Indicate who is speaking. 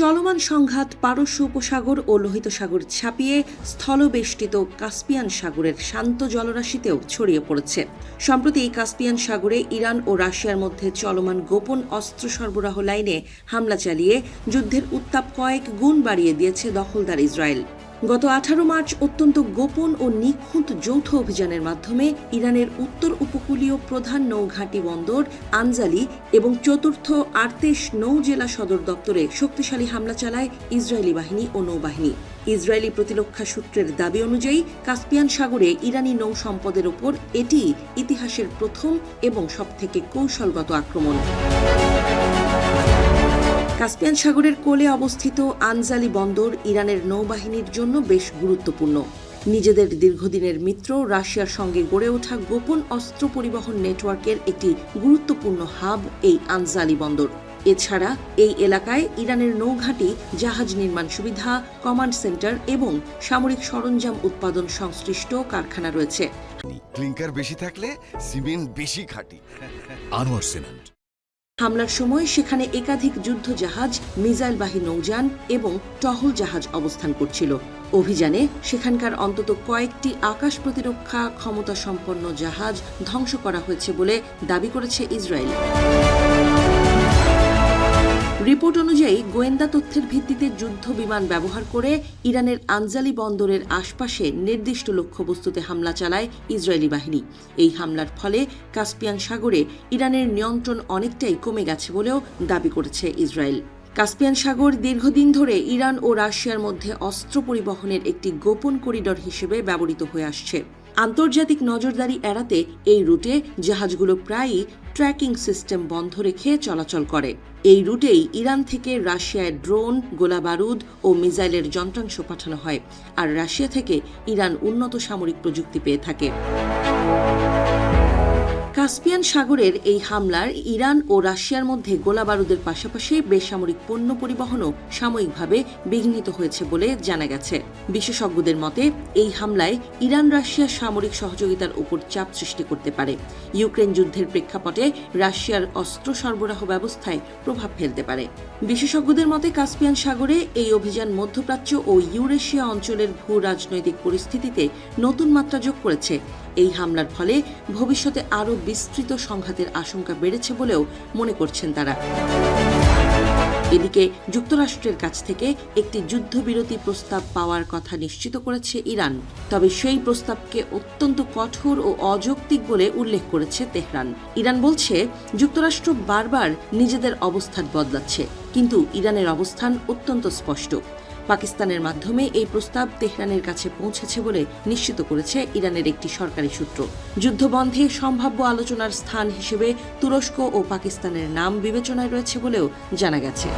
Speaker 1: চলমান সংঘাত পারস্য উপসাগর ও লোহিত সাগর ছাপিয়ে স্থলবেষ্টিত কাস্পিয়ান সাগরের শান্ত জলরাশিতেও ছড়িয়ে পড়েছে। সম্প্রতি কাস্পিয়ান সাগরে ইরান ও রাশিয়ার মধ্যে চলমান গোপন অস্ত্র সরবরাহ লাইনে হামলা চালিয়ে যুদ্ধের উত্তাপ কয়েক গুণ বাড়িয়ে দিয়েছে দখলদার ইসরায়েল। গত 18 মার্চ অত্যন্ত গোপন ও নিখুঁত যৌথ অভিযানের মাধ্যমে ইরানের উত্তর উপকূলীয় প্রধান নৌঘাঁটি বন্দর আনজালি এবং চতুর্থ আর্তেশ নৌ-জেলা সদর দপ্তরে শক্তিশালী হামলা চালায় ইসরায়েলি বাহিনী ও নৌবাহিনী। ইসরায়েলি প্রতিরক্ষা সূত্রের দাবি অনুযায়ী কাস্পিয়ান সাগরে ইরানি নৌ সম্পদের ওপর এটি ইতিহাসের প্রথম এবং সবথেকে কৌশলগত আক্রমণ। কাস্পিয়ান সাগরের কোলে অবস্থিত আনজালি বন্দর ইরানের নৌবাহিনীর জন্য বেশ গুরুত্বপূর্ণ। নিজেদের দীর্ঘদিনের মিত্র রাশিয়ার সঙ্গে গড়ে ওঠা গোপন অস্ত্র পরিবহন নেটওয়ার্কের একটি গুরুত্বপূর্ণ হাব এই আনজালি বন্দর। এছাড়া এই এলাকায় ইরানের নৌঘাঁটি, জাহাজ নির্মাণ সুবিধা, কমান্ড সেন্টার এবং সামরিক সরঞ্জাম উৎপাদন সংশ্লিষ্ট কারখানা রয়েছে।
Speaker 2: ক্লিংকার বেশি থাকলে সিমেন্ট বেশি খাঁটি।
Speaker 3: আনোয়ার সিমেন্ট।
Speaker 1: হামলার সময় সেখানে একাধিক যুদ্ধ জাহাজ, মিসাইলবাহী নৌযান এবং টহল জাহাজ অবস্থান করছিল। অভিযানে সেখানকার অন্তত কয়েকটি আকাশ প্রতিরক্ষা ক্ষমতা সম্পন্ন জাহাজ ধ্বংস করা হয়েছে বলে দাবি করেছে ইসরায়েল। রিপোর্ট অনুযায়ী গোয়েন্দা তথ্যের ভিত্তিতে যুদ্ধ বিমান ব্যবহার করে ইরানের আনজালি বন্দরের আশপাশে নির্দিষ্ট লক্ষ্যবস্তুতে হামলা চালায় ইসরায়েলি বাহিনী। এই হামলার ফলে কাস্পিয়ান সাগরে ইরানের নিয়ন্ত্রণ অনেকটাই কমে গেছে বলেও দাবি করেছে ইসরায়েল। কাস্পিয়ান সাগর দীর্ঘদিন ধরে ইরান ও রাশিয়ার মধ্যে অস্ত্র পরিবহনের একটি গোপন করিডর হিসেবে ব্যবহৃত হয়ে আসছে। আন্তর্জাতিক নজরদারি এড়াতে এই রুটে জাহাজগুলো প্রায়ই ট্র্যাকিং সিস্টেম বন্ধ রেখে চলাচল করে। এই রুটেই ইরান থেকে রাশিয়ায় ড্রোন, গোলাবারুদ ও মিসাইলের যন্ত্রাংশ পাঠানো হয়, আর রাশিয়া থেকে ইরান উন্নত সামরিক প্রযুক্তি পেয়ে থাকে। কাস্পিয়ান সাগরের এই হামলার ইরান ও রাশিয়ার মধ্যে গোলাবারুদের পাশাপাশি বেসামরিক পণ্য পরিবহনও সাময়িকভাবে বিঘ্নিত হয়েছে বলে জানা গেছে। বিশেষজ্ঞদের মতে এই হামলায় ইরান রাশিয়ার সামরিক সহযোগিতার উপর চাপ সৃষ্টি করতে পারে। ইউক্রেন যুদ্ধের প্রেক্ষাপটে রাশিয়ার অস্ত্র সরবরাহ ব্যবস্থায় প্রভাব ফেলতে পারে। বিশেষজ্ঞদের মতে কাস্পিয়ান সাগরে এই অভিযান মধ্যপ্রাচ্য ও ইউরেশিয়া অঞ্চলের ভূ রাজনৈতিক পরিস্থিতিতে নতুন মাত্রা যোগ করেছে। এই হামলার ফলে ভবিষ্যতে আরও বিস্তৃত সংঘাতের আশঙ্কা বেড়েছে বলেও মনে করছেন তারা। এদিকে যুক্তরাষ্ট্রের কাছ থেকে একটি যুদ্ধবিরতি প্রস্তাব পাওয়ার কথা নিশ্চিত করেছে ইরান। তবে সেই প্রস্তাবকে অত্যন্ত কঠোর ও অযৌক্তিক বলে উল্লেখ করেছে তেহরান। ইরান বলছে, যুক্তরাষ্ট্র বারবার নিজেদের অবস্থান বদলাচ্ছে, কিন্তু ইরানের অবস্থান অত্যন্ত স্পষ্ট। পাকিস্তানের মাধ্যমে এই প্রস্তাব তেহরানের কাছে পৌঁছেছে বলে নিশ্চিত করেছে ইরানের একটি সরকারি সূত্র। যুদ্ধবন্ধে সম্ভাব্য আলোচনার স্থান হিসেবে তুরস্ক ও পাকিস্তানের নাম বিবেচনায় রয়েছে বলেও জানা গেছে।